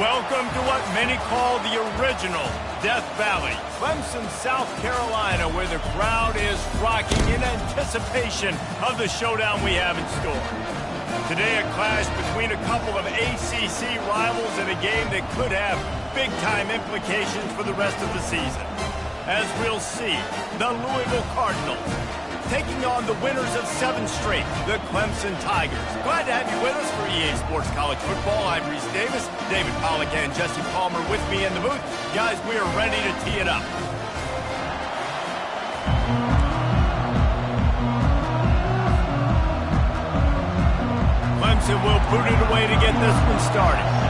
Welcome to what many call the original Death Valley, Clemson, South Carolina, where the crowd is rocking in anticipation of the showdown we have in store. Today, a clash between a couple of ACC rivals in a game that could have big-time implications for the rest of the season. As we'll see, the Louisville Cardinals taking on the winners of 7 straight, the Clemson Tigers. Glad to have you with us for EA Sports College Football. I'm Reese Davis, David Pollack and Jesse Palmer with me in the booth. Guys, we are ready to tee it up. Clemson will boot it away to get this one started.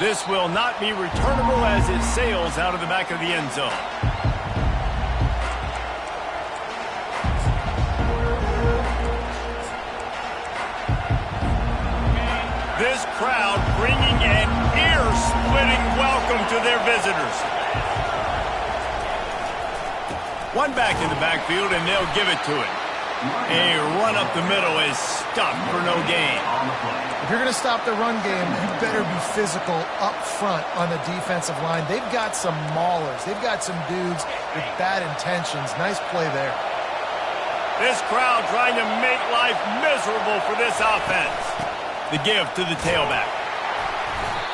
This will not be returnable as it sails out of the back of the end zone. This crowd bringing an ear-splitting welcome to their visitors. One back in the backfield, and they'll give it to it. A run up the middle is stopped for no gain. If you're going to stop the run game, you better be physical up front on the defensive line. They've got some maulers. They've got some dudes with bad intentions. Nice play there. This crowd trying to make life miserable for this offense. The give to the tailback.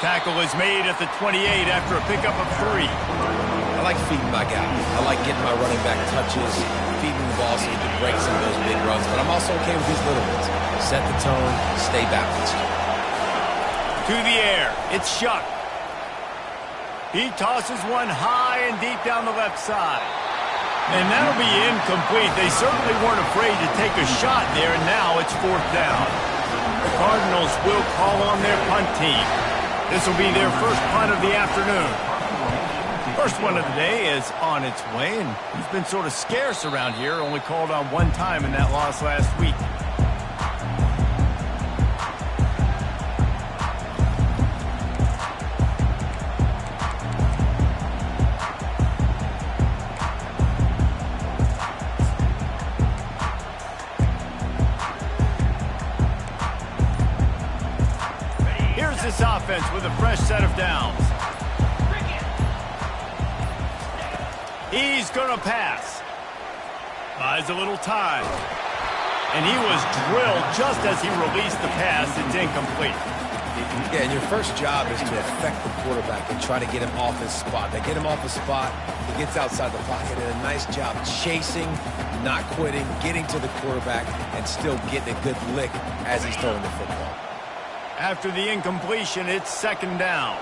Tackle is made at the 28 after a pickup of 3. I like feeding my guy. I like getting my running back touches, feeding the ball so he can break some of those big runs, but I'm also okay with these little ones. Set the tone, stay balanced. To the air, it's Shuck. He tosses one high and deep down the left side. And that'll be incomplete. They certainly weren't afraid to take a shot there, and now it's 4th down. The Cardinals will call on their punt team. This will be their first punt of the afternoon. First one of the day is on its way, and he's been sort of scarce around here, only called on 1 time in that loss last week. Here's this offense with a fresh set of downs. He's going to pass. Buys a little time. And he was drilled just as he released the pass. It's incomplete. Yeah, and your first job is to affect the quarterback and try to get him off his spot. They get him off his spot, he gets outside the pocket, and a nice job chasing, not quitting, getting to the quarterback, and still getting a good lick as he's throwing the football. After the incompletion, it's 2nd down.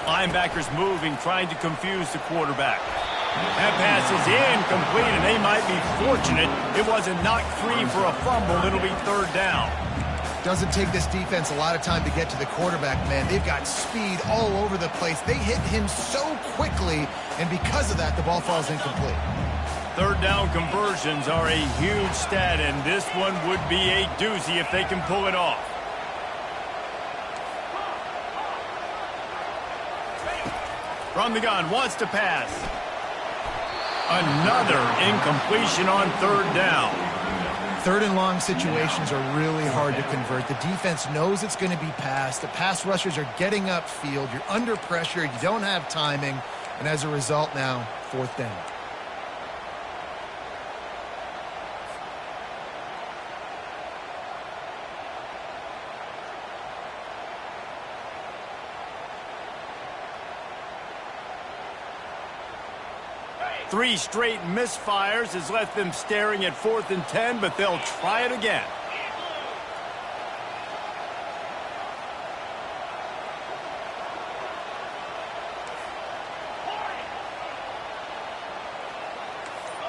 Linebackers moving, trying to confuse the quarterback. That pass is incomplete, and they might be fortunate it wasn't knocked free for a fumble. It'll be 3rd down. Doesn't take this defense a lot of time to get to the quarterback, man. They've got speed all over the place. They hit him so quickly, and because of that, the ball falls incomplete. 3rd down conversions are a huge stat, and this one would be a doozy if they can pull it off. From the gun, wants to pass. Another incompletion on 3rd down. 3rd and long situations are really hard to convert. The defense knows it's going to be passed. The pass rushers are getting upfield. You're under pressure. You don't have timing. And as a result now, 4th down. Three straight misfires has left them staring at 4th and 10, but they'll try it again.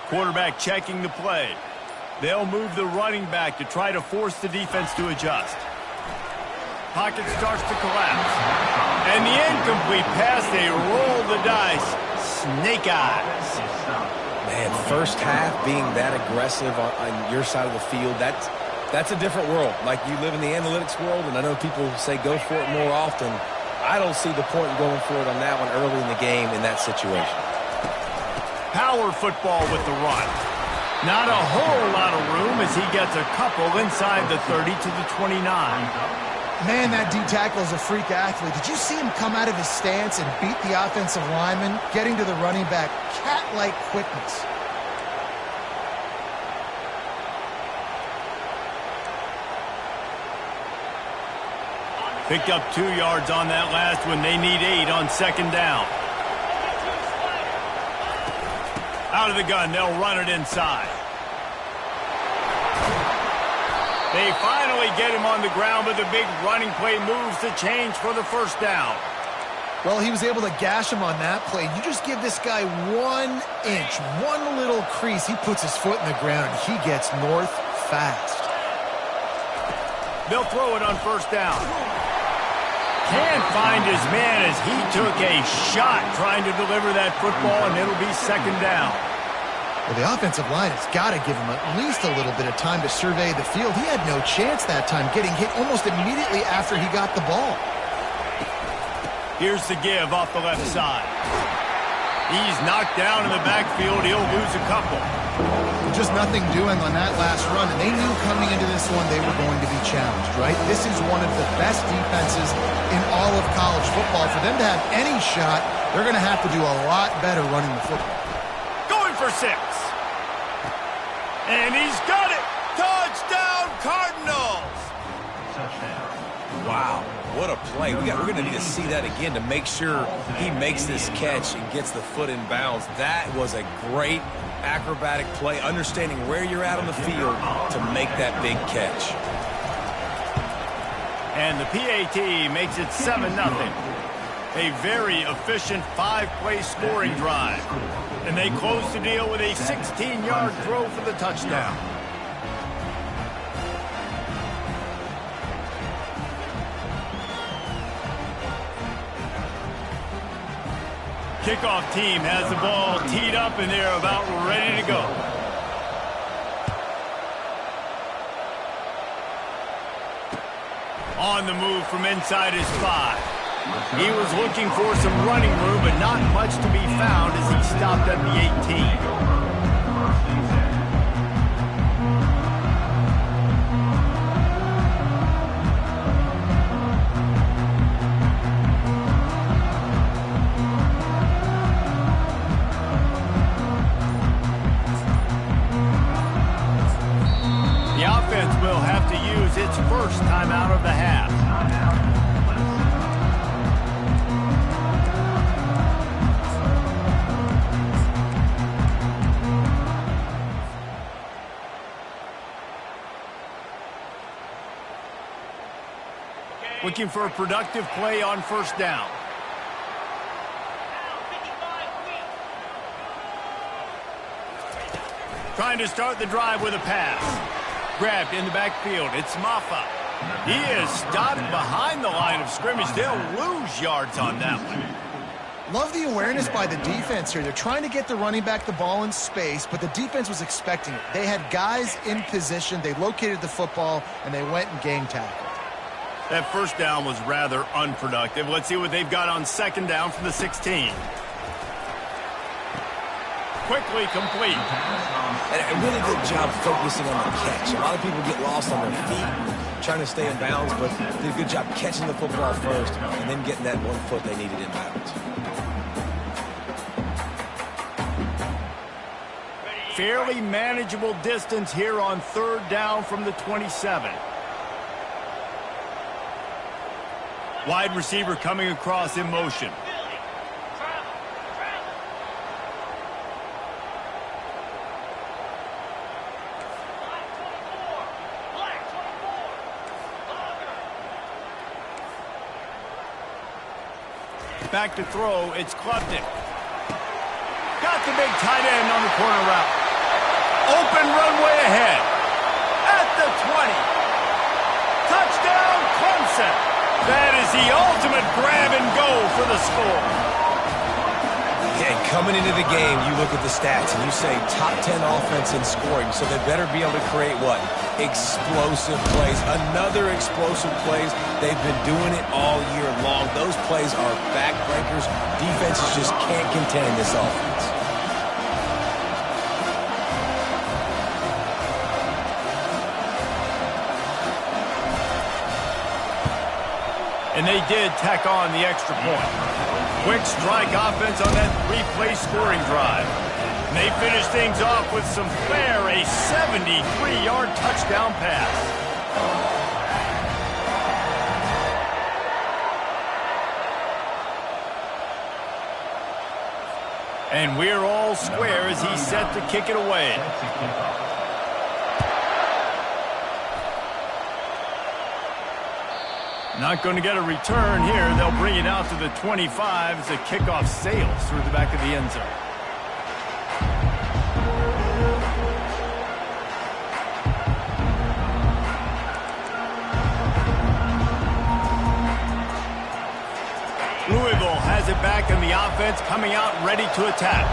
Quarterback checking the play. They'll move the running back to try to force the defense to adjust. Pocket starts to collapse. And the incomplete pass, they roll the dice. Snake eyes. Man, first half being that aggressive on your side of the field, that's a different world. Like, you live in the analytics world, and I know people say go for it more often. I don't see the point in going for it on that one early in the game in that situation. Power football with the run. Not a whole lot of room as he gets a couple inside the 30 to the 29. Man, that D-tackle is a freak athlete. Did you see him come out of his stance and beat the offensive lineman, getting to the running back? Cat-like quickness. Picked up 2 yards on that last one. They need 8 on second down. Out of the gun, they'll run it inside. They finally get him on the ground, but the big running play moves the change for the first down. Well, he was able to gash him on that play. You just give this guy 1 inch, one little crease. He puts his foot in the ground, and he gets north fast. They'll throw it on first down. Can't find his man as he took a shot trying to deliver that football, and it'll be second down. Well, the offensive line has got to give him at least a little bit of time to survey the field. He had no chance that time, getting hit almost immediately after he got the ball. Here's the give off the left side. He's knocked down in the backfield. He'll lose a couple. Just nothing doing on that last run, and they knew coming into this one they were going to be challenged, right? This is one of the best defenses in all of college football. For them to have any shot, they're going to have to do a lot better running the football. Going for 6. And he's got it! Touchdown, Cardinals! Wow, what a play. We're going to need to see that again to make sure he makes this catch and gets the foot in bounds. That was a great acrobatic play, understanding where you're at on the field to make that big catch. And the PAT makes it 7-0. A very efficient 5-play scoring drive. And they close the deal with a 16-yard throw for the touchdown. Kickoff team has the ball teed up, and they're about ready to go. On the move from inside his 5. He was looking for some running room, but not much to be found as he stopped at the 18. The offense will have to use its first timeout of the half. Looking for a productive play on first down. Trying to start the drive with a pass. Grabbed in the backfield. It's Maffa. He is stopped behind the line of scrimmage. They'll lose yards on that one. Love the awareness by the defense here. They're trying to get the running back the ball in space, but the defense was expecting it. They had guys in position. They located the football, and they went and game tackled. That first down was rather unproductive. Let's see what they've got on second down from the 16. Quickly complete. And a really good job focusing on the catch. A lot of people get lost on their feet, trying to stay in bounds, but did a good job catching the football first and then getting that 1 foot they needed in bounds. Fairly manageable distance here on third down from the 27. Wide receiver coming across in motion. Back to throw, it's Klubnik. Got the big tight end on the corner route. Open runway ahead. At the 20. Touchdown, Clemson. That is the ultimate grab and go for the score. And coming into the game, you look at the stats and you say top 10 offense in scoring, so they better be able to create what? Explosive plays. Another explosive plays. They've been doing it all year long. Those plays are backbreakers. Defenses just can't contain this offense. And they did tack on the extra point. Quick strike offense on that 3-play scoring drive. And they finish things off with some flair, a 73-yard touchdown pass. And we're all square as he's set to kick it away. Not going to get a return here. They'll bring it out to the 25 as the kickoff sails through the back of the end zone. Louisville has it back in the offense, coming out ready to attack.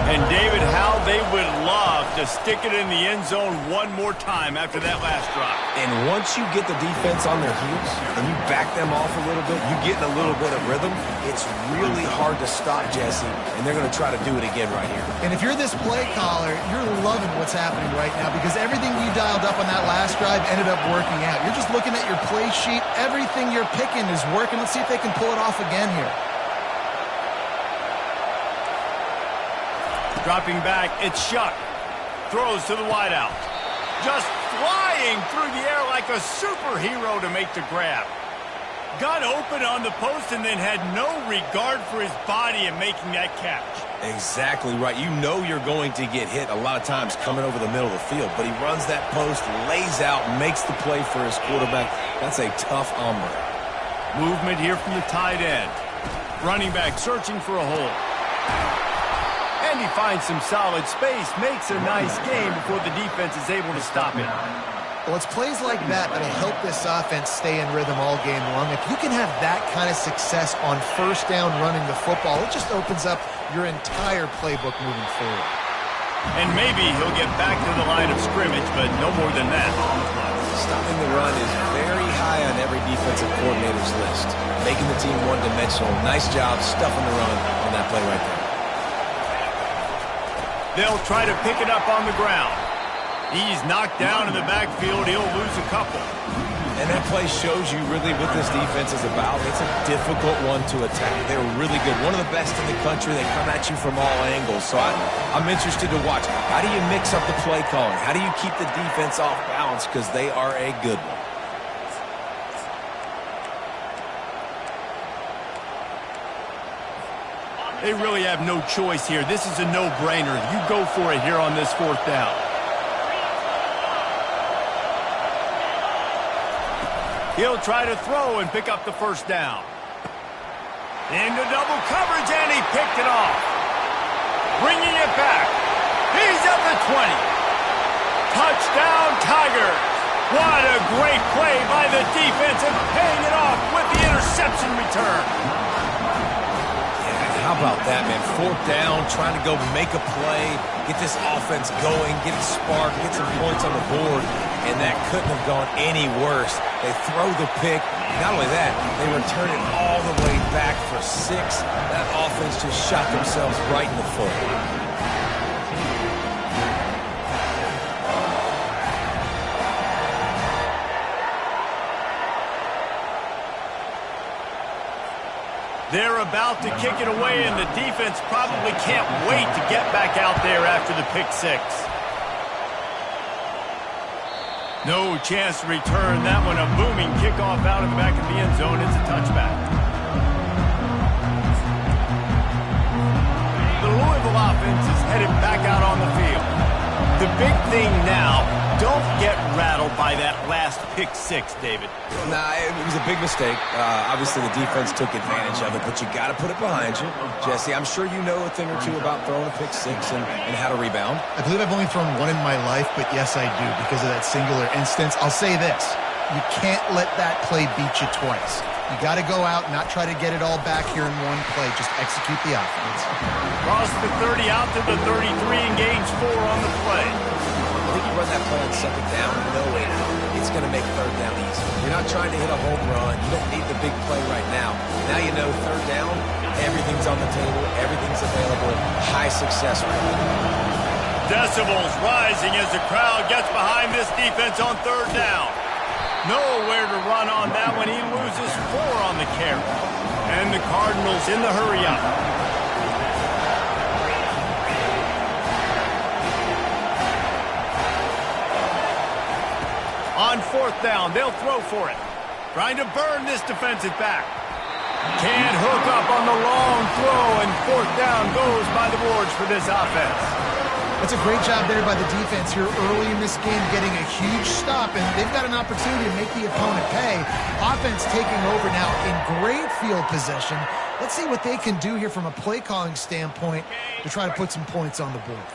And David, how they would love to stick it in the end zone one more time after that last drive. And once you get the defense on their heels and you back them off a little bit, you get in a little bit of rhythm, it's really hard to stop, Jesse, and they're going to try to do it again right here. And if you're this play caller, you're loving what's happening right now because everything you dialed up on that last drive ended up working out. You're just looking at your play sheet. Everything you're picking is working. Let's see if they can pull it off again here. Dropping back, it's Shuck. Throws to the wideout. Just flying through the air like a superhero to make the grab. Got open on the post and then had no regard for his body in making that catch. Exactly right. You know you're going to get hit a lot of times coming over the middle of the field, but he runs that post, lays out, makes the play for his quarterback. That's a tough hombre. Movement here from the tight end. Running back searching for a hole. And he finds some solid space, makes a nice game before the defense is able to stop it. Well, it's plays like that that'll help this offense stay in rhythm all game long. If you can have that kind of success on first down running the football, it just opens up your entire playbook moving forward. And maybe he'll get back to the line of scrimmage, but no more than that. Stopping the run is very high on every defensive coordinator's list. Making the team one-dimensional. Nice job stuffing the run on that play right there. They'll try to pick it up on the ground. He's knocked down in the backfield. He'll lose a couple. And that play shows you really what this defense is about. It's a difficult one to attack. They're really good. One of the best in the country. They come at you from all angles. So I'm interested to watch. How do you mix up the play calling? How do you keep the defense off balance? Because they are a good one. They really have no choice here. This is a no-brainer. You go for it here on this fourth down. He'll try to throw and pick up the first down. Into double coverage, and he picked it off. Bringing it back. He's at the 20. Touchdown, Tigers. What a great play by the defense and paying it off with the interception return. How about that, man? Fourth down, trying to go make a play, get this offense going, get it sparked, get some points on the board, and that couldn't have gone any worse. They throw the pick. Not only that, they return it all the way back for 6. That offense just shot themselves right in the foot. They're about to kick it away, and the defense probably can't wait to get back out there after the pick six. No chance to return that one. A booming kickoff out of the back of the end zone. It's a touchback. The Louisville offense is headed back out on the field. The big thing now, don't get rattled by that last pick six, David. Nah, it was a big mistake. Obviously, the defense took advantage of it, but you got to put it behind you. Jesse, I'm sure you know a thing or two about throwing a pick six and how to rebound. I believe I've only thrown one in my life, but yes, I do because of that singular instance. I'll say this. You can't let that play beat you twice. You got to go out, not try to get it all back here in one play. Just execute the offense. Cross the 30 out to the 33 and gains 4 on the play. I think you run that play on second down, knowing it's going to make third down easy. You're not trying to hit a home run. You don't need the big play right now. Now you know third down, everything's on the table, everything's available, high success rate. Decibels rising as the crowd gets behind this defense on third down. Nowhere to run on that one. He loses 4 on the carry. And the Cardinals in the hurry up. On 4th down, they'll throw for it. Trying to burn this defensive back. Can't hook up on the long throw, and 4th down goes by the boards for this offense. That's a great job there by the defense here early in this game, getting a huge stop, and they've got an opportunity to make the opponent pay. Offense taking over now in great field possession. Let's see what they can do here from a play-calling standpoint to try to put some points on the board.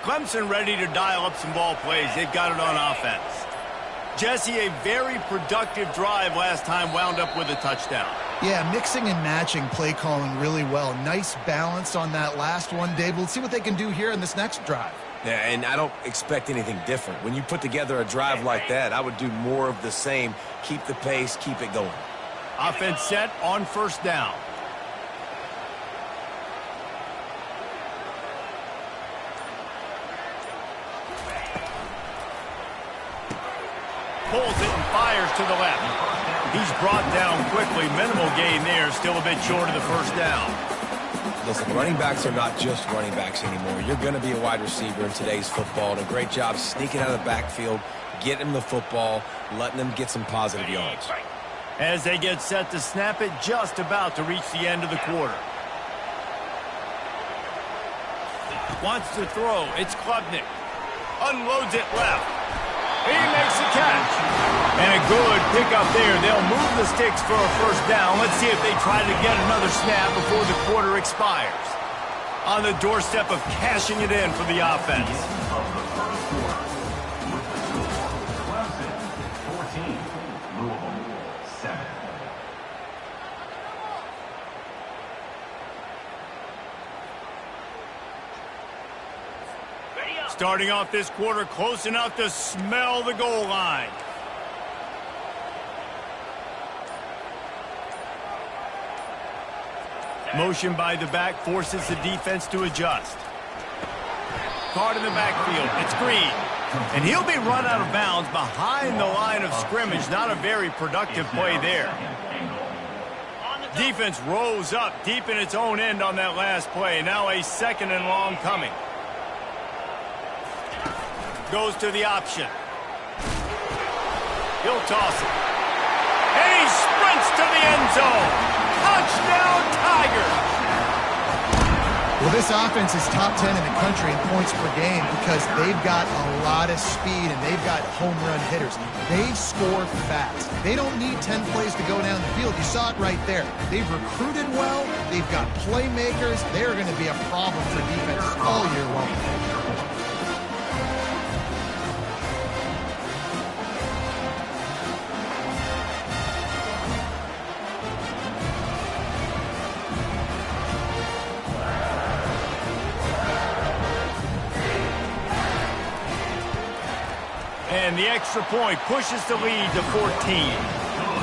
Clemson ready to dial up some ball plays. They've got it on offense. Jesse, a very productive drive last time, wound up with a touchdown. Yeah, mixing and matching play calling really well. Nice balance on that last one, Dave. We'll see what they can do here in this next drive. Yeah, and I don't expect anything different. When you put together a drive like that, I would do more of the same. Keep the pace, keep it going. Offense set on 1st down. Pulls it and fires to the left. He's brought down quickly. Minimal gain there. Still a bit short of the 1st down. Listen, running backs are not just running backs anymore. You're going to be a wide receiver in today's football. And a great job sneaking out of the backfield, getting him the football, letting them get some positive yards. As they get set to snap it, just about to reach the end of the quarter. Wants to throw. It's Klubnik. Unloads it left. He makes the catch. And a good pickup there. They'll move the sticks for a 1st down. Let's see if they try to get another snap before the quarter expires. On the doorstep of cashing it in for the offense. Clemson 14, Louisville 7. Starting off this quarter close enough to smell the goal line. Motion by the back forces the defense to adjust. Caught in the backfield. It's Green. And he'll be run out of bounds behind the line of scrimmage. Not a very productive play there. Defense rose up deep in its own end on that last play. Now a 2nd and long coming. Goes to the option. He'll toss it. And he sprints to the end zone. Touchdown, Tigers! Well, this offense is top 10 in the country in points per game because they've got a lot of speed and they've got home run hitters. They score fast. They don't need 10 plays to go down the field. You saw it right there. They've recruited well. They've got playmakers. They're going to be a problem for defense all year long. And the extra point pushes the lead to 14.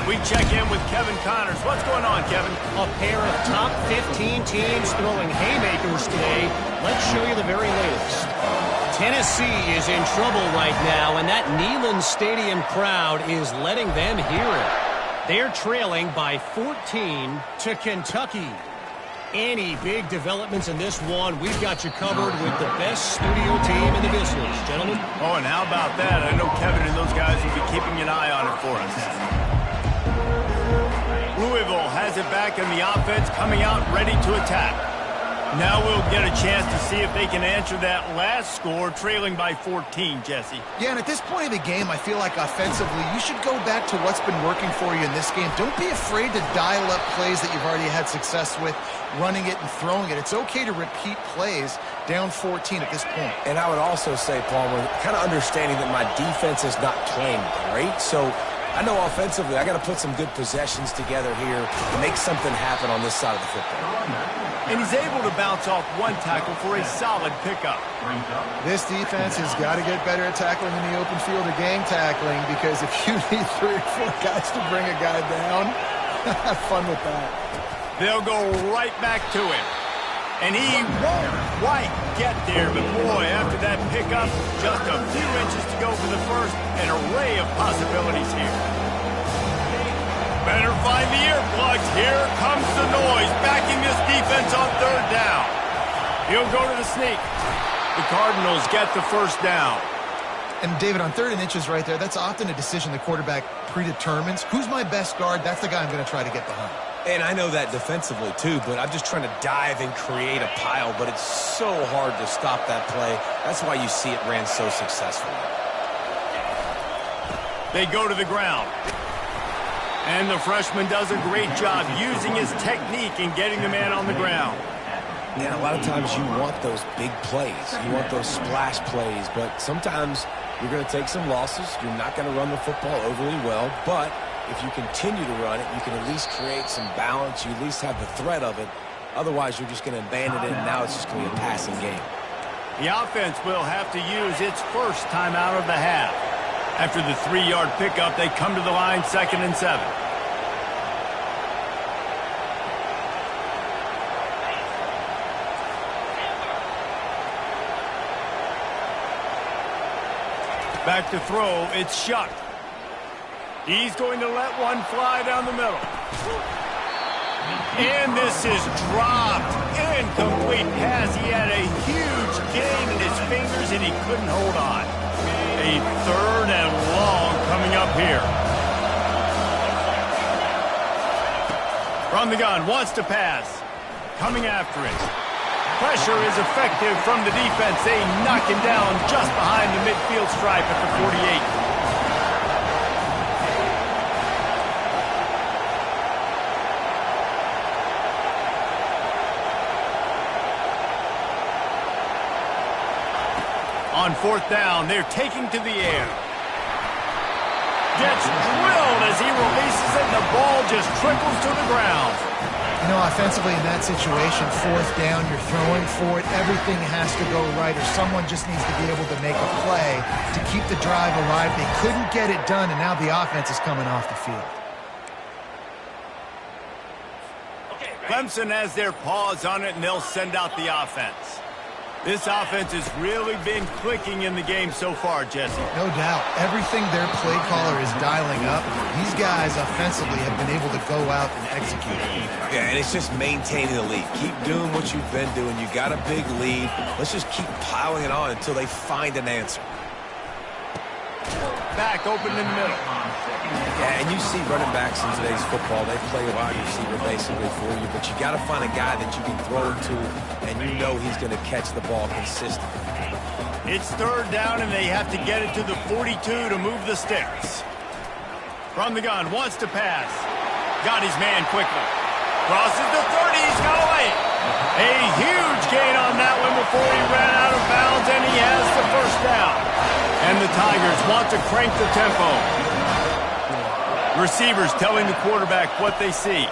We check in with Kevin Connors. What's going on, Kevin? A pair of top 15 teams throwing haymakers today. Let's show you the very latest. Tennessee is in trouble right now, and that Neyland Stadium crowd is letting them hear it. They're trailing by 14 to Kentucky. Any big developments in this one, we've got you covered with the best studio team in the business, gentlemen. Oh, and how about that? I know Kevin and those guys will be keeping an eye on it for us. Louisville has it back in the offense, coming out ready to attack. Now we'll get a chance to see if they can answer that last score, trailing by 14, Jesse. Yeah, and at this point of the game, I feel like offensively, you should go back to what's been working for you in this game. Don't be afraid to dial up plays that you've already had success with, running it and throwing it. It's okay to repeat plays down 14 at this point. And I would also say, Palmer, kind of understanding that my defense is not playing great, so I know offensively I got to put some good possessions together here to make something happen on this side of the football. And he's able to bounce off one tackle for a solid pickup. This defense has got to get better at tackling in the open field or gang tackling, because if you need 3 or 4 guys to bring a guy down, have fun with that. They'll go right back to him. And he won't quite get there, but boy, after that pickup, just a few inches to go for the first. An array of possibilities here. Better find the earplugs. Here comes the noise, backing this defense on third down. He'll go to the sneak. The Cardinals get the first down. And David, on 3rd and inches right there, that's often a decision the quarterback predetermines. Who's my best guard? That's the guy I'm going to try to get behind. And I know that defensively, too, but I'm just trying to dive and create a pile, but it's so hard to stop that play. That's why you see it ran so successfully. They go to the ground. And the freshman does a great job using his technique and getting the man on the ground. And a lot of times you want those big plays. You want those splash plays, but sometimes you're going to take some losses. You're not going to run the football overly well, but if you continue to run it, you can at least create some balance. You at least have the threat of it. Otherwise, you're just going to abandon it, and now it's just going to be a passing game. The offense will have to use its first timeout of the half. After the 3-yard pickup, they come to the line 2nd and 7. Back to throw, it's Shuck. He's going to let one fly down the middle. And this is dropped. Incomplete pass. He had a huge gain in his fingers and he couldn't hold on. A 3rd and long coming up here. From the gun, wants to pass. Coming after it. Pressure is effective from the defense. They knock him down just behind the midfield stripe at the 48. On 4th down, they're taking to the air. Gets drilled as he releases it. The ball just trickles to the ground. You know, offensively in that situation, 4th down, you're throwing for it. Everything has to go right, or someone just needs to be able to make a play to keep the drive alive. They couldn't get it done, and now the offense is coming off the field. Clemson has their paws on it, and they'll send out the offense. This offense has really been clicking in the game so far, Jesse. No doubt. Everything their play caller is dialing up, these guys offensively have been able to go out and execute. Yeah, and it's just maintaining the lead. Keep doing what you've been doing. You got a big lead. Let's just keep piling it on until they find an answer. Back open in the middle. Yeah, and you see running backs in today's football, they play a wide receiver basically for you, but you got to find a guy that you can throw it to, and you know he's going to catch the ball consistently. It's 3rd down, and they have to get it to the 42 to move the sticks. From the gun, wants to pass. Got his man quickly. Crosses the 30, he's got away. A huge gain on that one before he ran out of bounds, and he has the first down. And the Tigers want to crank the tempo. Receivers telling the quarterback what they see.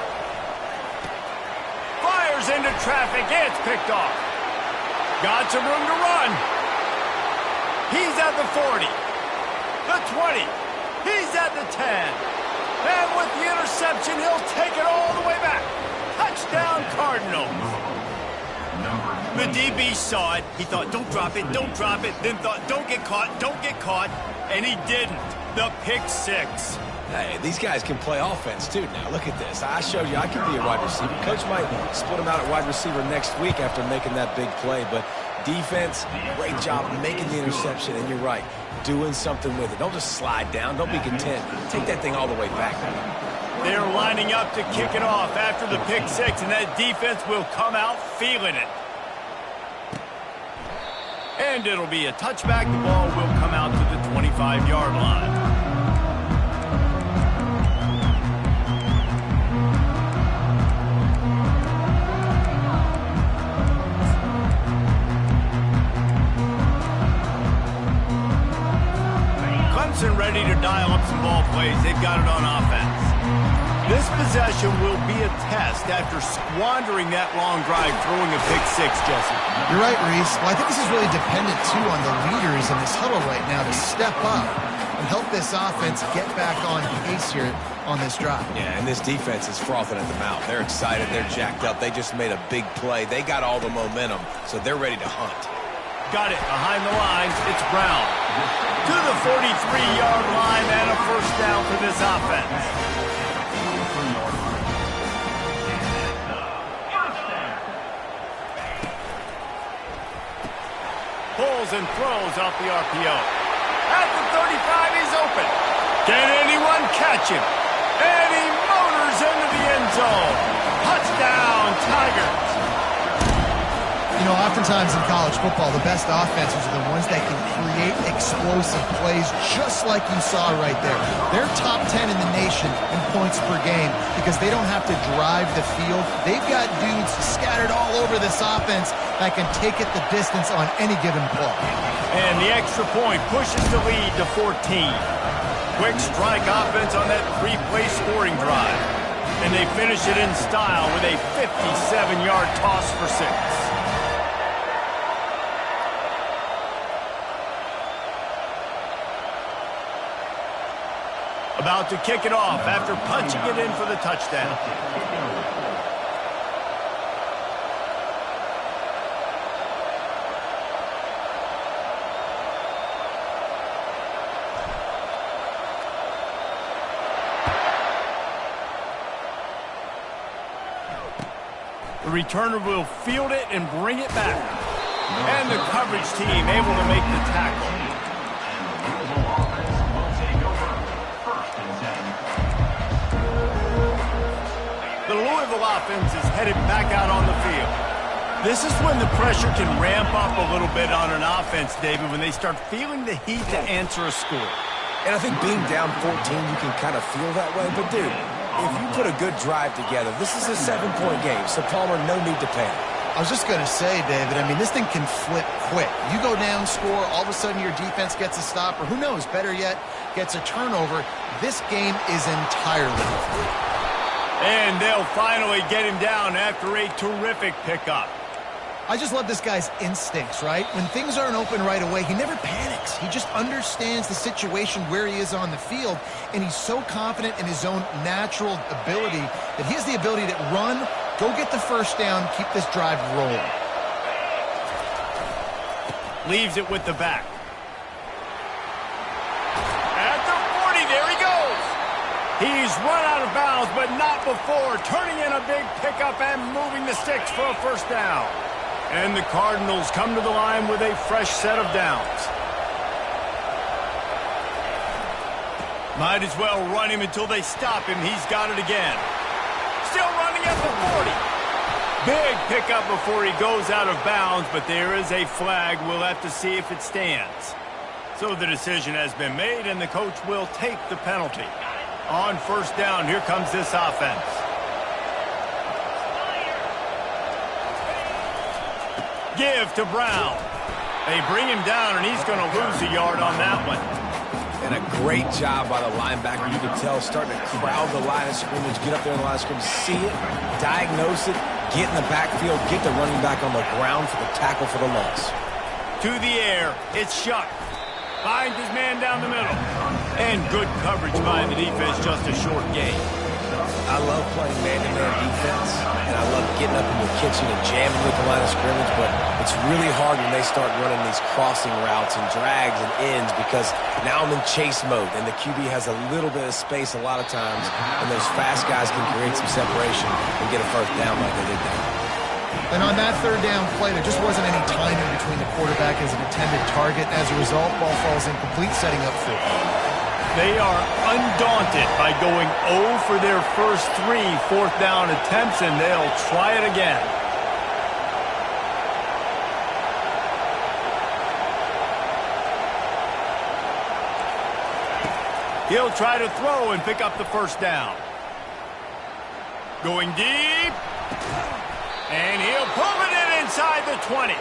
Fires into traffic. It's picked off. Got some room to run. He's at the 40. The 20. He's at the 10. And with the interception, he'll take it all the way back. Touchdown, Cardinals. The DB saw it. He thought, don't drop it, don't drop it. Then thought, don't get caught, don't get caught. And he didn't. The pick 6. Hey, these guys can play offense, too. Now, look at this. I showed you I can be a wide receiver. Coach might split him out at wide receiver next week after making that big play. But defense, great job making the interception. And you're right, doing something with it. Don't just slide down. Don't be content. Take that thing all the way back. They're lining up to kick it off after the pick 6, and that defense will come out feeling it. And it'll be a touchback. The ball will come out to the 25-yard line. Clemson ready to dial up some ball plays. They've got it on offense. This possession will be a test after squandering that long drive, throwing a pick 6, Jesse. You're right, Reese. Well, I think this is really dependent, too, on the leaders in this huddle right now to step up. And and help this offense get back on pace here on this drive. Yeah, and this defense is frothing at the mouth. They're excited. They're jacked up. They just made a big play. They got all the momentum, so they're ready to hunt. Got it behind the lines. It's Brown to the 43-yard line and a first down for this offense. Pulls and throws off the RPO. At the 35, he's open. Can anyone catch him? And he motors into the end zone. Touchdown, Tigers. You know, oftentimes in college football, the best offenses are the ones that can create explosive plays just like you saw right there. They're top 10 in the nation in points per game because they don't have to drive the field. They've got dudes scattered all over this offense that can take it the distance on any given play. And the extra point pushes the lead to 14. Quick strike offense on that three-play scoring drive. And they finish it in style with a 57-yard toss for 6. About to kick it off after punching it in for the touchdown. The returner will field it and bring it back. And the coverage team able to make the tackle. The Louisville offense is headed back out on the field. This is when the pressure can ramp up a little bit on an offense, David, when they start feeling the heat to answer a score. And I think being down 14, you can kind of feel that way. But, dude, if you put a good drive together, this is a 7-point game, so Palmer, no need to panic. I was just going to say, David, I mean, this thing can flip quick. You go down, score, all of a sudden your defense gets a stop, or who knows, better yet, gets a turnover. This game is entirely different. And they'll finally get him down after a terrific pickup. I just love this guy's instincts, right? When things aren't open right away, he never panics. He just understands the situation where he is on the field, and he's so confident in his own natural ability that he has the ability to run, go get the first down, keep this drive rolling. Leaves it with the back. At the 40, there he goes. He's run out of bounds, but not before turning in a big pickup and moving the sticks for a first down. And the Cardinals come to the line with a fresh set of downs. Might as well run him until they stop him. He's got it again. Still running at the 40. Big pickup before he goes out of bounds, but there is a flag. We'll have to see if it stands. So the decision has been made, and the coach will take the penalty. On first down, here comes this offense. Give to Brown. They bring him down, and he's going to lose a yard on that one. And a great job by the linebacker. You can tell starting to crowd the line of scrimmage, get up there in the line of scrimmage, see it, diagnose it, get in the backfield, get the running back on the ground for the tackle for the loss. To the air, it's Shuck. Finds his man down the middle. And good coverage by the defense, just a short game. I love playing man-to-man defense, and I love getting up in the kitchen and jamming with the line of scrimmage, but it's really hard when they start running these crossing routes and drags and ends because now I'm in chase mode, and the QB has a little bit of space a lot of times, and those fast guys can create some separation and get a first down like they did there. And on that third down play, there just wasn't any timing between the quarterback as an intended target. As a result, ball falls incomplete, setting up fourth. They are undaunted by going 0 for their first 3 fourth down attempts, and they'll try it again. He'll try to throw and pick up the first down. Going deep. And he'll pull it in inside the 20.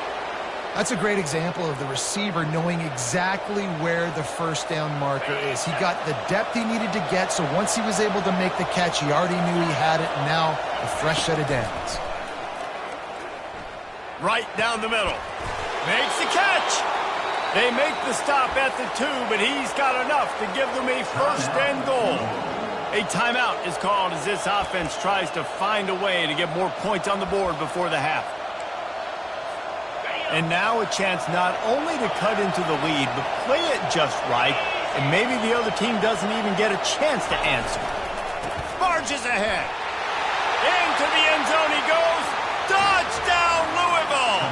That's a great example of the receiver knowing exactly where the first down marker is. He got the depth he needed to get, so once he was able to make the catch, he already knew he had it, and now a fresh set of downs. Right down the middle. Makes the catch. They make the stop at the 2, but he's got enough to give them a first and goal. A timeout is called as this offense tries to find a way to get more points on the board before the half. And now a chance not only to cut into the lead, but play it just right, and maybe the other team doesn't even get a chance to answer. Barges ahead. Into the end zone he goes. Touchdown, Louisville!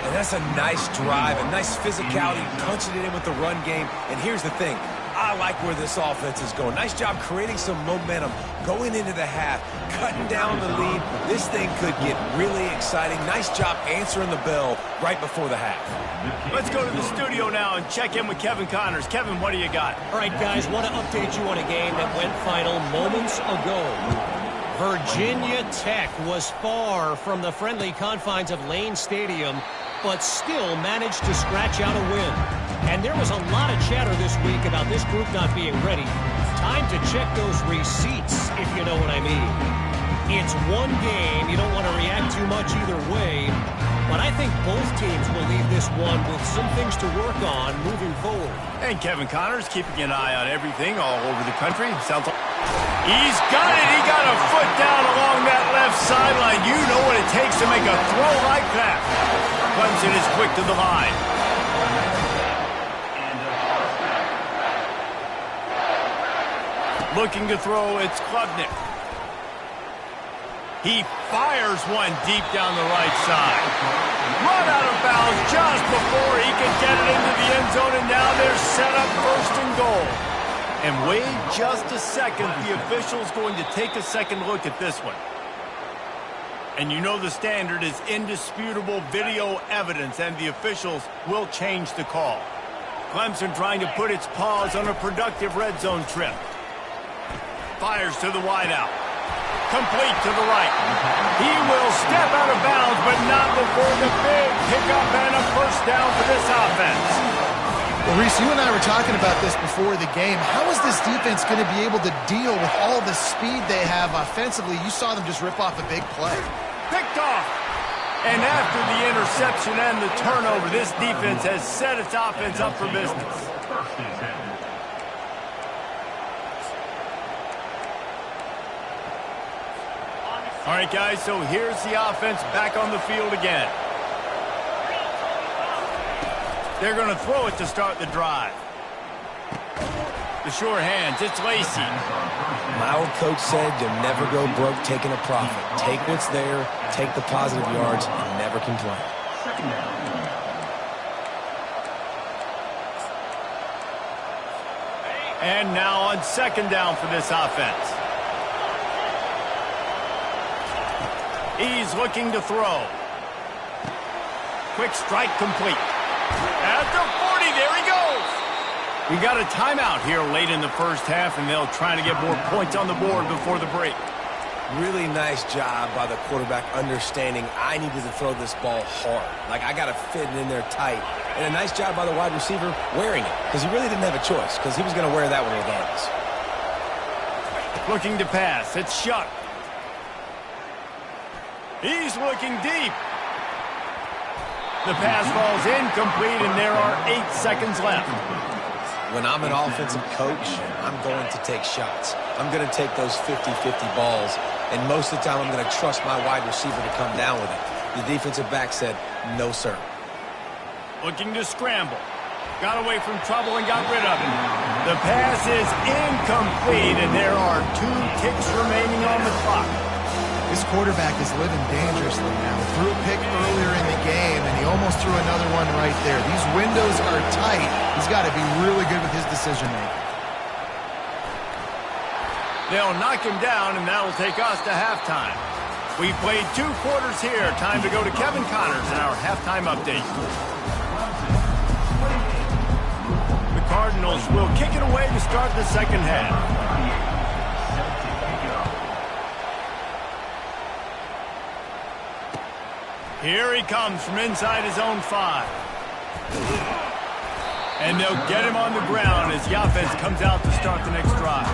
And that's a nice drive, a nice physicality, punching it in with the run game. And here's the thing. I like where this offense is going. Nice job creating some momentum, going into the half, cutting down the lead. This thing could get really exciting. Nice job answering the bell right before the half. Let's go to the studio now and check in with Kevin Connors. Kevin, what do you got? All right, guys, want to update you on a game that went final moments ago. Virginia Tech was far from the friendly confines of Lane Stadium, but still managed to scratch out a win. And there was a lot of chatter this week about this group not being ready. Time to check those receipts, if you know what I mean. It's one game. You don't want to react too much either way. But I think both teams will leave this one with some things to work on moving forward. And Kevin Connors keeping an eye on everything all over the country. Sounds like he's got it. He got a foot down along that left sideline. You know what it takes to make a throw like that. Clemson is quick to the line. Looking to throw, it's Klubnik. He fires one deep down the right side. Run out of bounds just before he can get it into the end zone, and now they're set up first and goal. And wait just a second, the official's going to take a second look at this one. And you know the standard is indisputable video evidence, and the officials will change the call. Clemson trying to put its paws on a productive red zone trip. Fires to the wideout. Complete to the right. He will step out of bounds, but not before the big pickup and a first down for this offense. Well, Reese, you and I were talking about this before the game. How is this defense going to be able to deal with all the speed they have offensively? You saw them just rip off a big play. Picked off. And after the interception and the turnover, this defense has set its offense up for business. All right, guys, so here's the offense back on the field again. They're going to throw it to start the drive. The sure hands, it's Lacy. My old coach said you'll never go broke taking a profit. Take what's there, take the positive yards, and never complain. And now on second down for this offense. He's looking to throw. Quick strike complete. At the 40, there he goes. We got a timeout here late in the first half, and they'll try to get more points on the board before the break. Really nice job by the quarterback understanding I needed to throw this ball hard. Like, I got to fit it in there tight. And a nice job by the wide receiver wearing it, because he really didn't have a choice, because he was going to wear that one regardless. Looking to pass. It's Shuck. He's looking deep. The pass falls incomplete, and there are 8 seconds left. When I'm an offensive coach, I'm going to take shots. I'm going to take those 50-50 balls, and most of the time I'm going to trust my wide receiver to come down with it. The defensive back said, no, sir. Looking to scramble. Got away from trouble and got rid of it. The pass is incomplete, and there are 2 ticks remaining on the clock. This quarterback is living dangerously now. Threw a pick earlier in the game, and he almost threw another one right there. These windows are tight. He's got to be really good with his decision-making. They'll knock him down, and that'll take us to halftime. We played 2 quarters here. Time to go to Kevin Connors in our halftime update. The Cardinals will kick it away to start the second half. Here he comes from inside his own 5. And they'll get him on the ground as the offense comes out to start the next drive.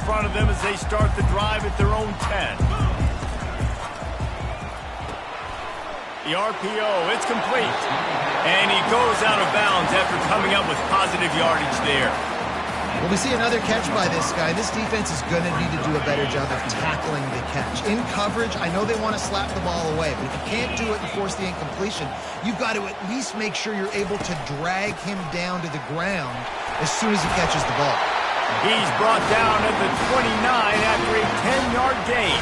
front of them as they start the drive at their own 10. The RPO, it's complete. And he goes out of bounds after coming up with positive yardage there. Well, we see another catch by this guy. This defense is going to need to do a better job of tackling the catch. In coverage, I know they want to slap the ball away, but if you can't do it and force the incompletion, you've got to at least make sure you're able to drag him down to the ground as soon as he catches the ball. He's brought down at the 29 after a 10-yard gain.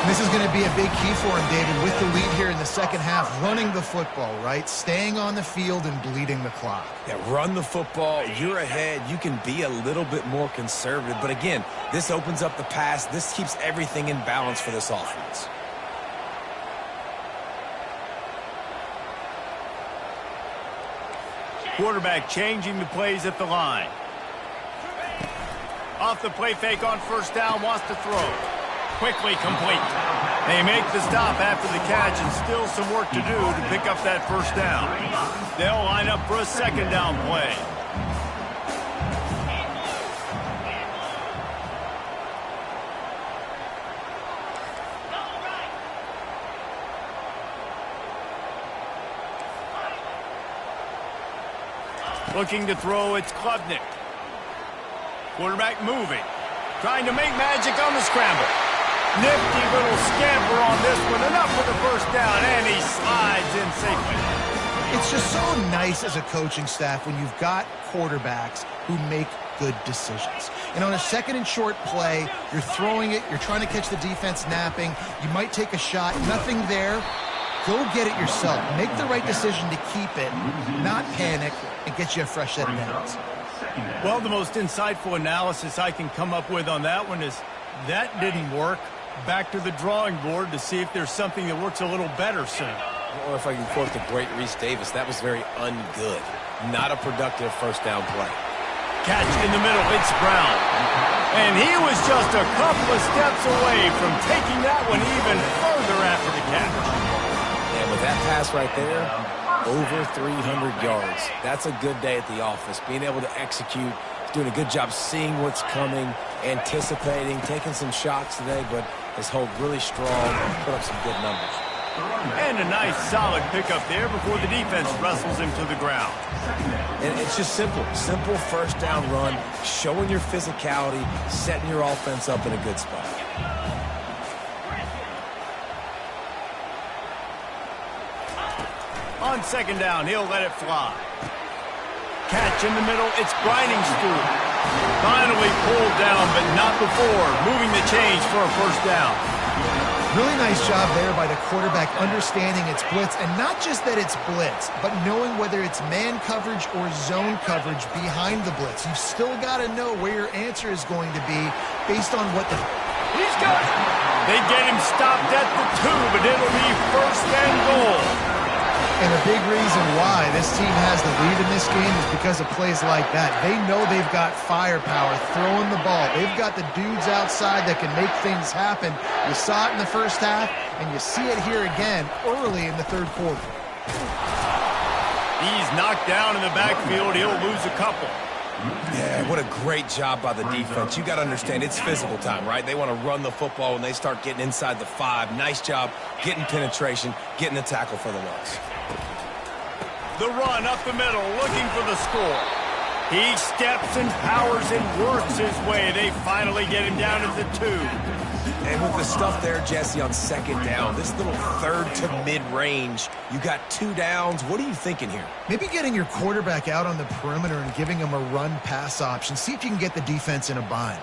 And this is going to be a big key for him, David, with the lead here in the second half, running the football, right? Staying on the field and bleeding the clock. Yeah, run the football. You're ahead. You can be a little bit more conservative. But again, this opens up the pass. This keeps everything in balance for this offense. Quarterback changing the plays at the line. Off the play fake on first down, wants to throw. Quickly complete. They make the stop after the catch and still some work to do to pick up that first down. They'll line up for a second down play. Looking to throw, it's Klubnik. Quarterback moving. Trying to make magic on the scramble. Nifty little scamper on this one. Enough for the first down, and he slides in safely. It's just so nice as a coaching staff when you've got quarterbacks who make good decisions. And on a second and short play, you're throwing it, you're trying to catch the defense napping, you might take a shot, nothing there. Go get it yourself. Make the right decision to keep it, not panic, and get you a fresh set of downs. Well, the most insightful analysis I can come up with on that one is that didn't work. Back to the drawing board to see if there's something that works a little better soon. Or if I can quote the great Reese Davis, that was very ungood. Not a productive first down play. Catch in the middle, it's Brown. And he was just a couple of steps away from taking that one even further after the catch. And with that pass right there, over 300 yards. That's a good day at the office. Being able to execute, doing a good job seeing what's coming, anticipating, taking some shots today, but has held really strong, put up some good numbers. And a nice solid pickup there before the defense wrestles him to the ground. And it's just simple first down run, showing your physicality, setting your offense up in a good spot. On second down, he'll let it fly. Catch in the middle, it's Briningstool. Finally pulled down, but not before moving the chains for a first down. Really nice job there by the quarterback understanding it's blitz, and not just that it's blitz, but knowing whether it's man coverage or zone coverage behind the blitz. You've still got to know where your answer is going to be based on what the... He's got it! They get him stopped at the 2, but it'll be first and goal. And a big reason why this team has the lead in this game is because of plays like that. They know they've got firepower throwing the ball. They've got the dudes outside that can make things happen. You saw it in the first half, and you see it here again early in the third quarter. He's knocked down in the backfield. He'll lose a couple. Yeah, what a great job by the defense. You got to understand, it's physical time, right? They want to run the football when they start getting inside the 5. Nice job getting penetration, getting the tackle for the loss. The run up the middle, looking for the score. He steps and powers and works his way. They finally get him down at the 2. And with the stuff there, Jesse, on second down, this little third to mid-range, you got 2 downs. What are you thinking here? Maybe getting your quarterback out on the perimeter and giving him a run-pass option. See if you can get the defense in a bind.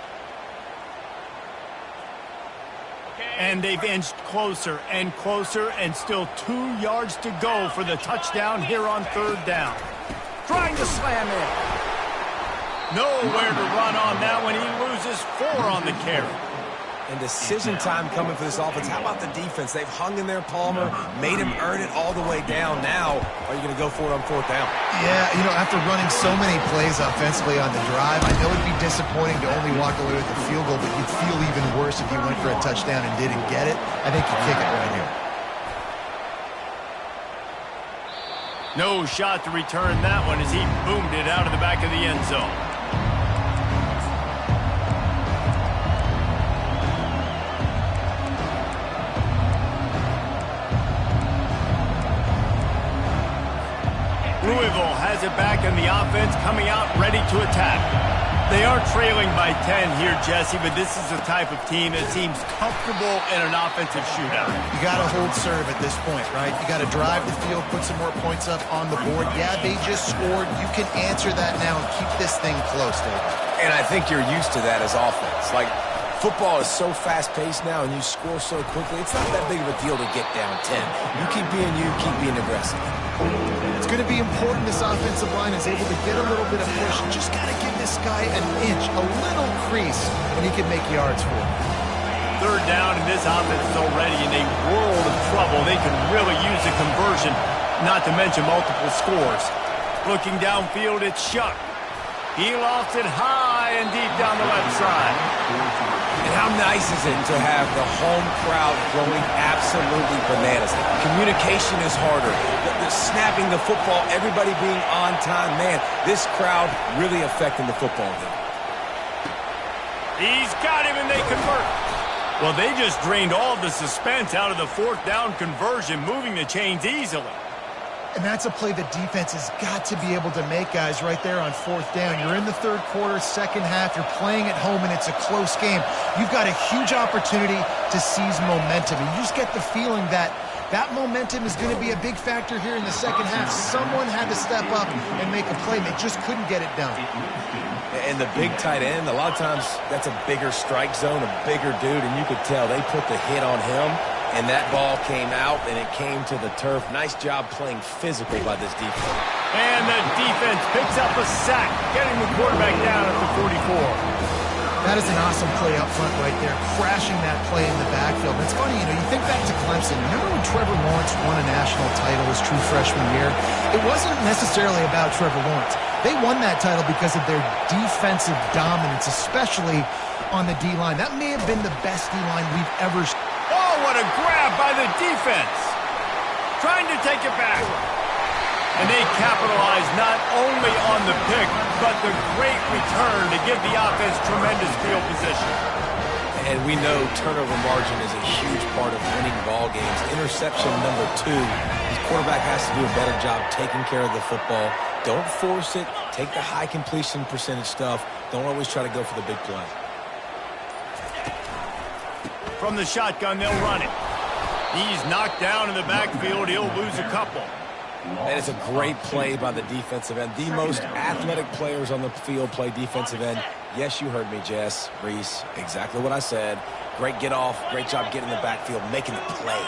And they've inched closer and closer, and still 2 yards to go for the touchdown here on third down. Trying to slam in. Nowhere to run on that one. He loses 4 on the carry. And decision time coming for this offense. How about the defense? They've hung in there, Palmer, made him earn it all the way down. Now, are you going to go for it on fourth down? Yeah, you know, after running so many plays offensively on the drive, I know it'd be disappointing to only walk away with a field goal, but you'd feel even worse if you went for a touchdown and didn't get it. I think you kick it right here. No shot to return that one as he boomed it out of the back of the end zone. Louisville has it back in the offense, coming out ready to attack. They are trailing by 10 here, Jesse, but this is the type of team that seems comfortable in an offensive shootout. You got to hold serve at this point, right? You got to drive the field, put some more points up on the board. Yeah, they just scored. You can answer that now and keep this thing close, David. And I think you're used to that as offense. Like, football is so fast-paced now and you score so quickly, it's not that big of a deal to get down 10. You, keep being aggressive. It's going to be important this offensive line is able to get a little bit of push. You just got to give this guy an inch, a little crease, and he can make yards for it. Third down, and this offense is already in a world of trouble. They can really use a conversion, not to mention multiple scores. Looking downfield, it's Shuck. He lofts it high and deep down the left side. And how nice is it to have the home crowd going absolutely bananas? Communication is harder. The snapping the football, everybody being on time. Man, this crowd really affecting the football game. He's got him, and they convert. Well, they just drained all the suspense out of the fourth down conversion, moving the chains easily. And that's a play the defense has got to be able to make, guys, right there on fourth down. You're in the third quarter, second half. You're playing at home, and it's a close game. You've got a huge opportunity to seize momentum. And you just get the feeling that that momentum is going to be a big factor here in the second half. Someone had to step up and make a play. They just couldn't get it done. And the big tight end, a lot of times that's a bigger strike zone, a bigger dude, and you could tell they put the hit on him. And that ball came out, and it came to the turf. Nice job playing physical by this defense. And the defense picks up a sack, getting the quarterback down at the 44. That is an awesome play up front right there, crashing that play in the backfield. And it's funny, you think back to Clemson. Remember when Trevor Lawrence won a national title his true freshman year? It wasn't necessarily about Trevor Lawrence. They won that title because of their defensive dominance, especially on the D-line. That may have been the best D-line we've ever seen. Oh, what a grab by the defense. Trying to take it back. And they capitalize not only on the pick, but the great return to give the offense tremendous field position. And we know turnover margin is a huge part of winning ball games. Interception number 2. His quarterback has to do a better job taking care of the football. Don't force it. Take the high completion percentage stuff. Don't always try to go for the big play. From the shotgun, they'll run it. He's knocked down in the backfield. He'll lose a couple. And it's a great play by the defensive end. The most athletic players on the field play defensive end. Yes, you heard me, Jess, Reese. Exactly what I said. Great get off. Great job getting in the backfield, making the play.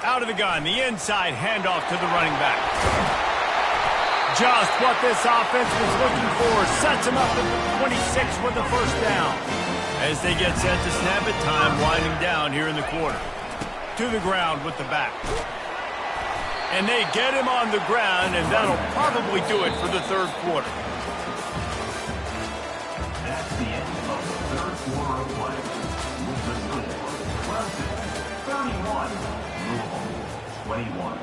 Out of the gun, the inside handoff to the running back. Just what this offense was looking for. Sets him up at the 26 with the first down. As they get set to snap it, time winding down here in the quarter. To the ground with the back. And they get him on the ground, and that'll probably do it for the third quarter. That's the end of the third quarter of play. With the score, Clemson 31, Louisville 21.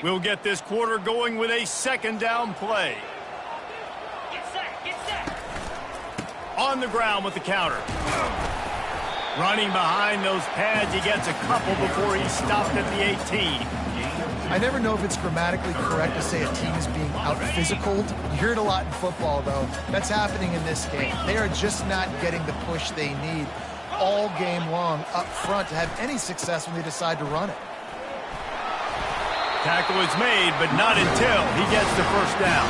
We'll get this quarter going with a second down play. On the ground with the counter. Running behind those pads, he gets a couple before he's stopped at the 18. I never know if it's grammatically correct to say a team is being out-physicaled. You hear it a lot in football, though. That's happening in this game. They are just not getting the push they need all game long up front to have any success when they decide to run it. Tackle is made, but not until he gets the first down.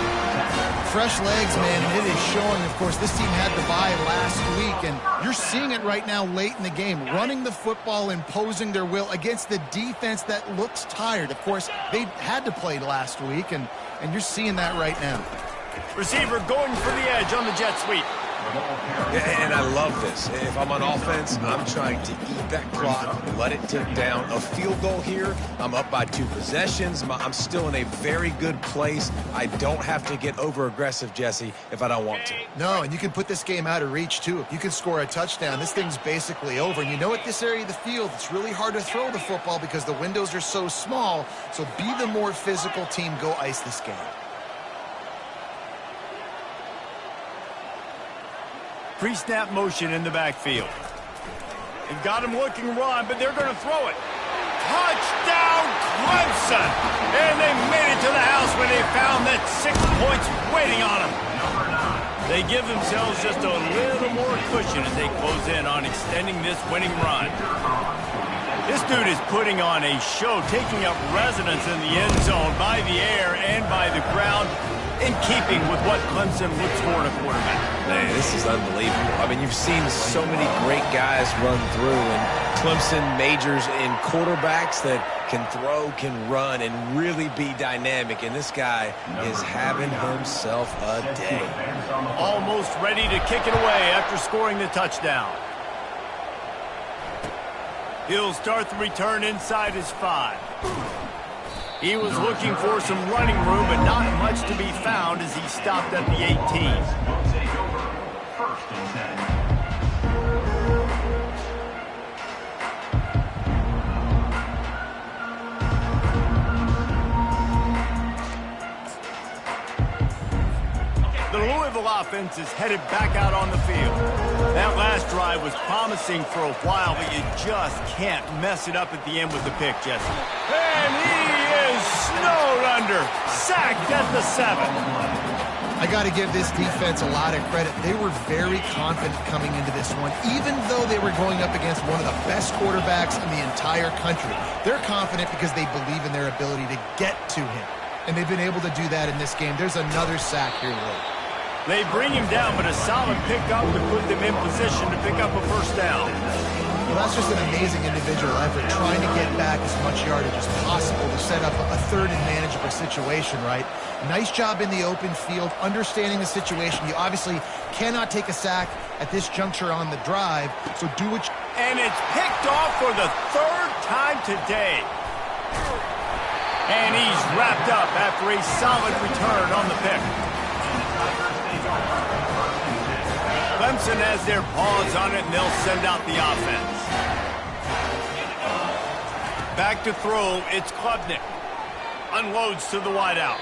Fresh legs, man, and it is showing, of course. This team had the bye last week, and you're seeing it right now late in the game. Running the football, imposing their will against the defense that looks tired. Of course, they had to play last week, and you're seeing that right now. Receiver going for the edge on the jet sweep. And I love this. If I'm on offense, I'm trying to eat that clock, let it tick down. A field goal here, I'm up by 2 possessions. I'm still in a very good place. I don't have to get over-aggressive, Jesse, if I don't want to. No, and you can put this game out of reach, too. If you can score a touchdown, this thing's basically over. And you know, at this area of the field, it's really hard to throw the football because the windows are so small. So be the more physical team. Go ice this game. Pre-snap motion in the backfield. They've got him looking run, but they're going to throw it. Touchdown, Clemson! And they made it to the house when they found that 6 points waiting on them. They give themselves just a little more cushion as they close in on extending this winning run. This dude is putting on a show, taking up residence in the end zone by the air and by the ground, in keeping with what Clemson looks for in a quarterback. Man, this is unbelievable. I mean, you've seen so many great guys run through, and Clemson majors in quarterbacks that can throw, can run, and really be dynamic. And this guy is having himself a day. Almost ready to kick it away after scoring the touchdown. He'll start the return inside his 5. He was looking for some running room, but not much to be found as he stopped at the 18. Will take over. First and 10. The Louisville offense is headed back out on the field. That last drive was promising for a while, but you just can't mess it up at the end with the pick, Jesse. And he is snowed under, sacked at the 7. I got to give this defense a lot of credit. They were very confident coming into this one, even though they were going up against one of the best quarterbacks in the entire country. They're confident because they believe in their ability to get to him, and they've been able to do that in this game. There's another sack here late. They bring him down, but a solid pickup to put them in position to pick up a first down. Well, that's just an amazing individual effort, trying to get back as much yardage as possible to set up a third and manageable situation, right? Nice job in the open field, understanding the situation. You obviously cannot take a sack at this juncture on the drive, so do what you... And it's picked off for the 3rd time today. And he's wrapped up after a solid return on the pick. Clemson has their paws on it, and they'll send out the offense. Back to throw, it's Klubnik. Unloads to the wideout.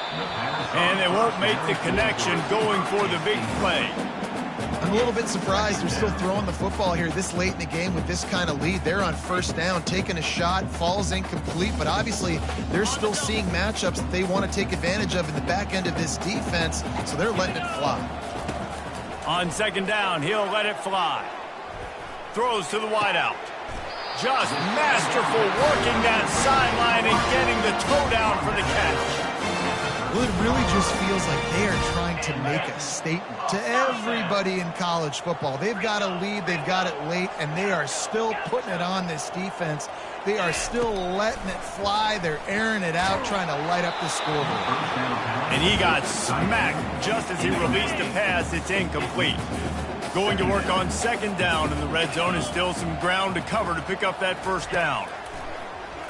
And they won't make the connection going for the big play. I'm a little bit surprised they're still throwing the football here this late in the game with this kind of lead. They're on first down, taking a shot, falls incomplete, but obviously they're still seeing matchups that they want to take advantage of in the back end of this defense, so they're letting it fly. On second down, he'll let it fly. Throws to the wideout. Just masterful working that sideline and getting the toe down for the catch. Well, it really just feels like they are trying to make a statement to everybody in college football. They've got a lead, they've got it late, and they are still putting it on this defense. They are still letting it fly. They're airing it out, trying to light up the scoreboard. And he got smacked just as he released the pass. It's incomplete. Going to work on second down, and the red zone is still some ground to cover to pick up that first down.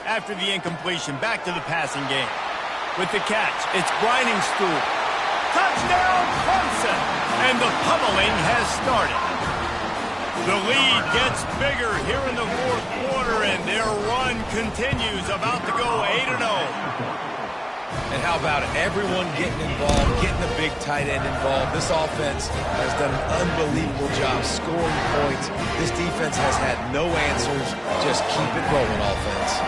After the incompletion, back to the passing game. With the catch, it's Briningstool. Touchdown, Clemson! And the pummeling has started. The lead gets bigger here in the 4th quarter, and their run continues, about to go 8-0. And how about it? Everyone getting involved, getting the big tight end involved. This offense has done an unbelievable job scoring points. This defense has had no answers. Just keep it rolling, offense.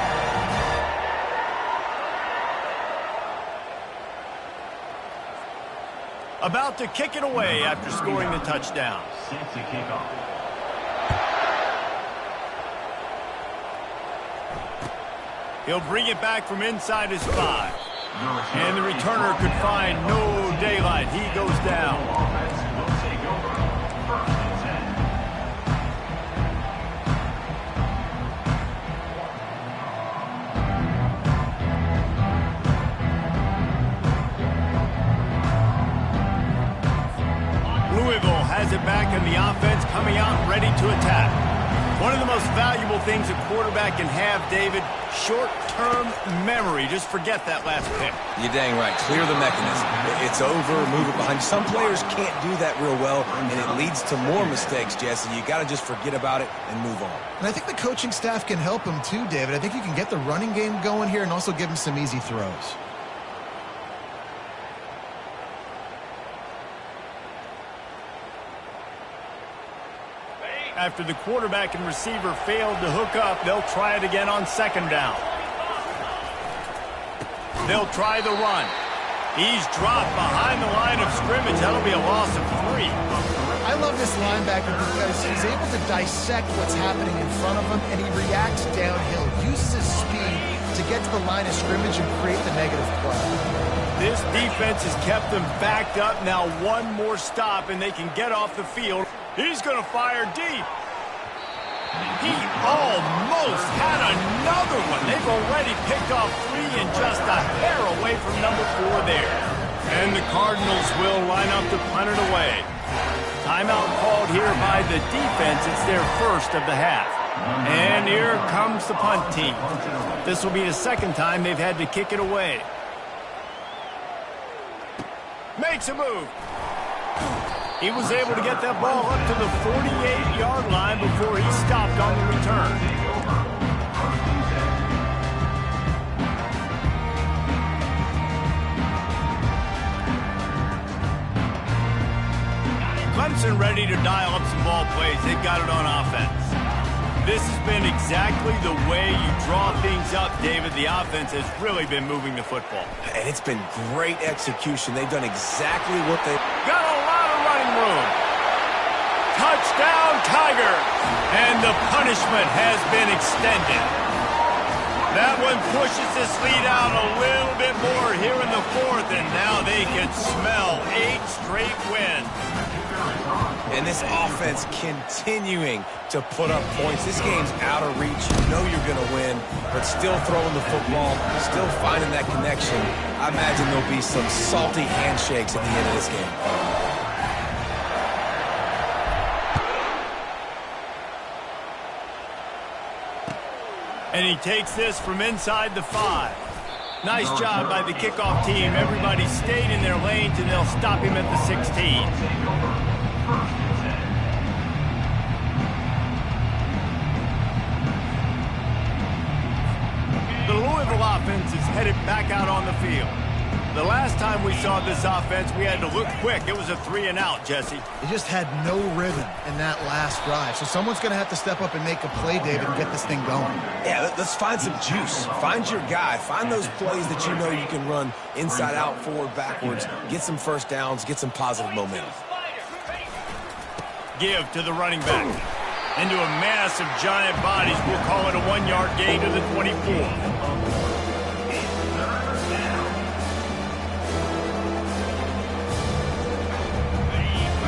About to kick it away after scoring the touchdown. Set to kick off. He'll bring it back from inside his 5. And the returner could find no daylight. He goes down. Offense will take over. First and 10. Louisville has it back in the offense, coming out ready to attack. One of the most valuable things a quarterback can have, David, short-term memory. Just forget that last pick. You're dang right. Clear the mechanism. It's over, move it behind you. Some players can't do that real well, and it leads to more mistakes, Jesse. You got to just forget about it and move on. And I think the coaching staff can help him too, David. I think you can get the running game going here and also give him some easy throws. After the quarterback and receiver failed to hook up, they'll try it again on second down. They'll try the run. He's dropped behind the line of scrimmage. That'll be a loss of 3. I love this linebacker because he's able to dissect what's happening in front of him, and he reacts downhill, uses his speed to get to the line of scrimmage and create the negative play. This defense has kept them backed up. Now one more stop, and they can get off the field. He's going to fire deep. He almost had another one. They've already picked off 3 and just a hair away from number 4 there. And the Cardinals will line up to punt it away. Timeout called here by the defense. It's their first of the half. And here comes the punt team. This will be the second time they've had to kick it away. Makes a move. He was able to get that ball up to the 48-yard line before he stopped on the return. Clemson ready to dial up some ball plays. They've got it on offense. This has been exactly the way you draw things up, David. The offense has really been moving the football. And it's been great execution. They've done exactly what they... Got a lot of running room. Touchdown, Tiger. And the punishment has been extended. That one pushes this lead out a little bit more here in the 4th, and now they can smell 8 straight wins. And this offense continuing to put up points. This game's out of reach. You know you're going to win, but still throwing the football, still finding that connection. I imagine there'll be some salty handshakes at the end of this game. And he takes this from inside the 5. Nice job by the kickoff team. Everybody stayed in their lanes, and they'll stop him at the 16. The Louisville offense is headed back out on the field. The last time we saw this offense, we had to look quick. It was a 3-and-out, Jesse. They just had no rhythm in that last drive. So someone's going to have to step up and make a play, David, and get this thing going. Yeah, let's find some juice. Find your guy. Find those plays that you know you can run inside out, forward, backwards. Get some first downs. Get some positive momentum. Give to the running back. Into a mass of giant bodies. We'll call it a 1-yard gain to the 24.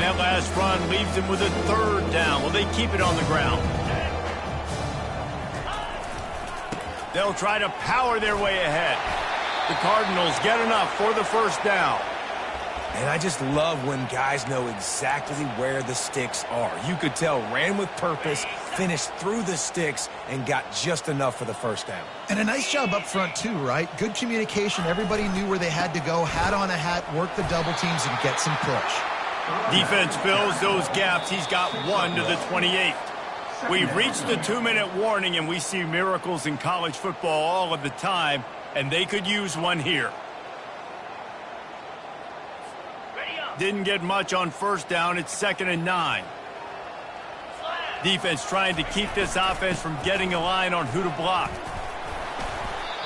That last run leaves him with a 3rd down. Will they keep it on the ground? They'll try to power their way ahead. The Cardinals get enough for the first down. And I just love when guys know exactly where the sticks are. You could tell, ran with purpose, finished through the sticks, and got just enough for the first down. And a nice job up front, too, right? Good communication. Everybody knew where they had to go, hat on a hat, work the double teams, and get some push. Defense fills those gaps. He's got 1 to the 28. We've reached the 2-minute warning, and we see miracles in college football all of the time, and they could use one here. Didn't get much on first down. It's 2nd and 9. Defense trying to keep this offense from getting a line on who to block.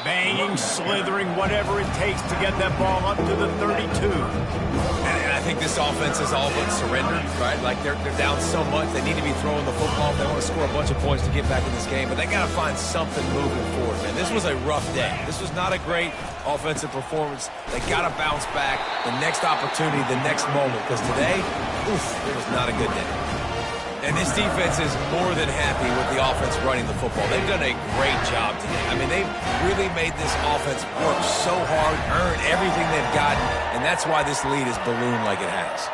Banging, slithering, whatever it takes to get that ball up to the 32. And I think this offense is all but surrendered, right? Like they're down so much, they need to be throwing the football. They want to score a bunch of points to get back in this game, but they got to find something moving forward, man. This was a rough day. This was not a great offensive performance. They got to bounce back the next opportunity, the next moment, because today, it was not a good day. And this defense is more than happy with the offense running the football. They've done a great job today. I mean, they've really made this offense work so hard, earn everything they've gotten, and that's why this lead is ballooned like it has.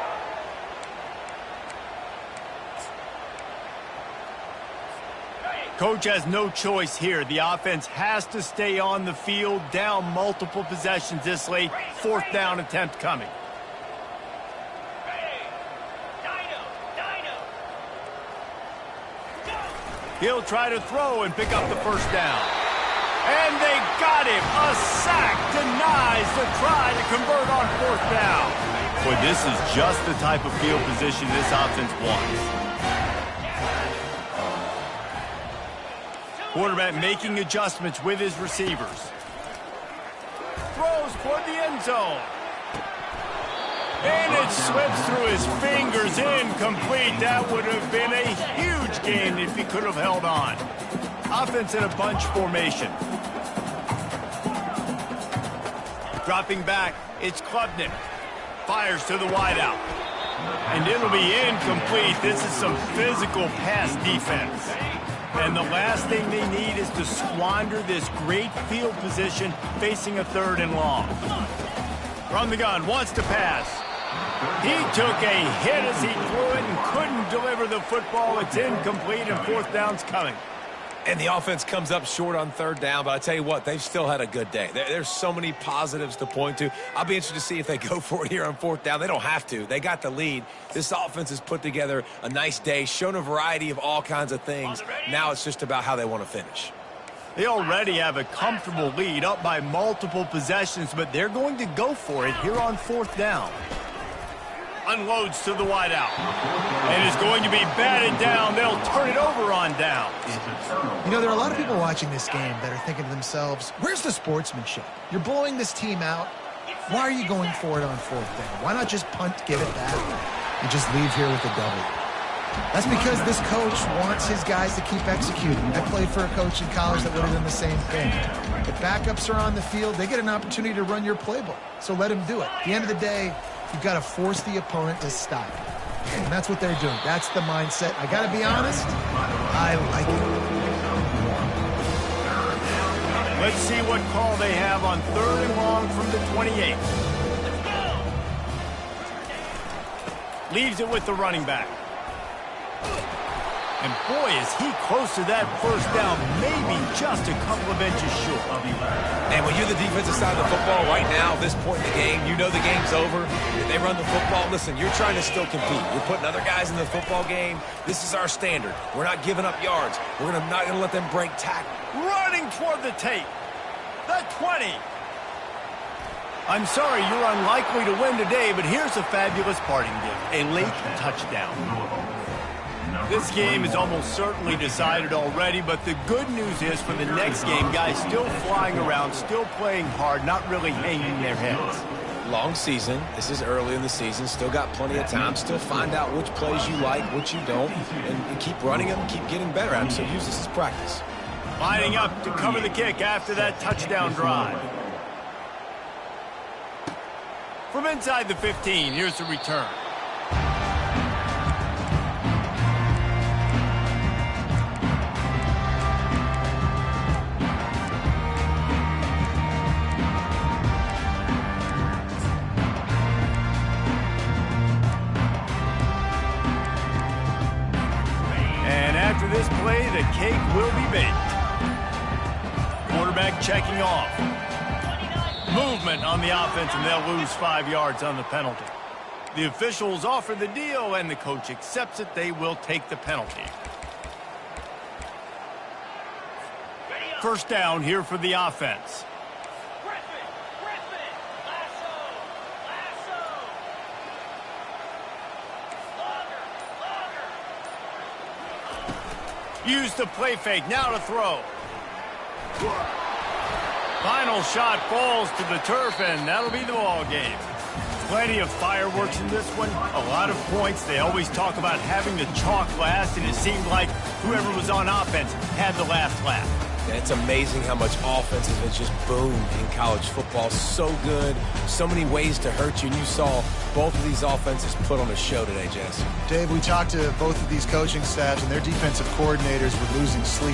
Coach has no choice here. The offense has to stay on the field, down multiple possessions this late. 4th down attempt coming. He'll try to throw and pick up the first down. And they got him. A sack denies the try to convert on 4th down. Boy, this is just the type of field position this offense wants. Quarterback making adjustments with his receivers. Throws toward the end zone. And it slips through his fingers, incomplete. That would have been a huge gain if he could have held on. Offense in a bunch formation. Dropping back, it's Klubnik. Fires to the wideout. And it'll be incomplete. This is some physical pass defense. And the last thing they need is to squander this great field position facing a 3rd and long. From the gun, wants to pass. He took a hit as he threw it and couldn't deliver the football. It's incomplete and 4th down's coming. And the offense comes up short on 3rd down, but I tell you what, they've still had a good day. There's so many positives to point to. I'll be interested to see if they go for it here on 4th down. They don't have to. They got the lead. This offense has put together a nice day, shown a variety of all kinds of things. Now it's just about how they want to finish. They already have a comfortable lead, up by multiple possessions, but they're going to go for it here on 4th down. Unloads to the wideout. And is going to be batted down. They'll turn it over on down. You know, there are a lot of people watching this game that are thinking to themselves, where's the sportsmanship? You're blowing this team out. Why are you going for it on 4th down? Why not just punt, give it back, and just leave here with a W? That's because this coach wants his guys to keep executing. I played for a coach in college that would have done the same thing. If backups are on the field, they get an opportunity to run your playbook. So let them do it. At the end of the day, you've got to force the opponent to stop. And that's what they're doing. That's the mindset. I got to be honest, I like it. Let's see what call they have on 3rd and long from the 28. Leaves it with the running back. And boy, is he close to that 1st down, maybe just a couple of inches short. And when you're the defensive side of the football right now, this point in the game, you know the game's over. If they run the football, listen, you're trying to still compete. You're putting other guys in the football game. This is our standard. We're not giving up yards. We're not going to let them break tackle. Running toward the tape. The 20. I'm sorry you're unlikely to win today, but here's a fabulous parting gift. A late touchdown. This game is almost certainly decided already, but the good news is for the next game, guys still flying around, still playing hard, not really hanging their heads. Long season. This is early in the season. Still got plenty of time. Still find out which plays you like, which you don't, and keep running them, keep getting better at them. So use this as practice. Lining up to cover the kick after that touchdown drive. From inside the 15, here's the return. After this play, the cake will be baked. Quarterback checking off. Movement on the offense, and they'll lose 5 yards on the penalty. The officials offer the deal, and the coach accepts it. They will take the penalty. 1st down here for the offense. Use the play fake, now to throw. Final shot falls to the turf, and that'll be the ball game. Plenty of fireworks in this one, a lot of points. They always talk about having the chalk last, and it seemed like whoever was on offense had the last laugh. And it's amazing how much offense has just boomed in college football. So good, so many ways to hurt you. And you saw both of these offenses put on a show today, Jesse. Dave, we talked to both of these coaching staffs, and their defensive coordinators were losing sleep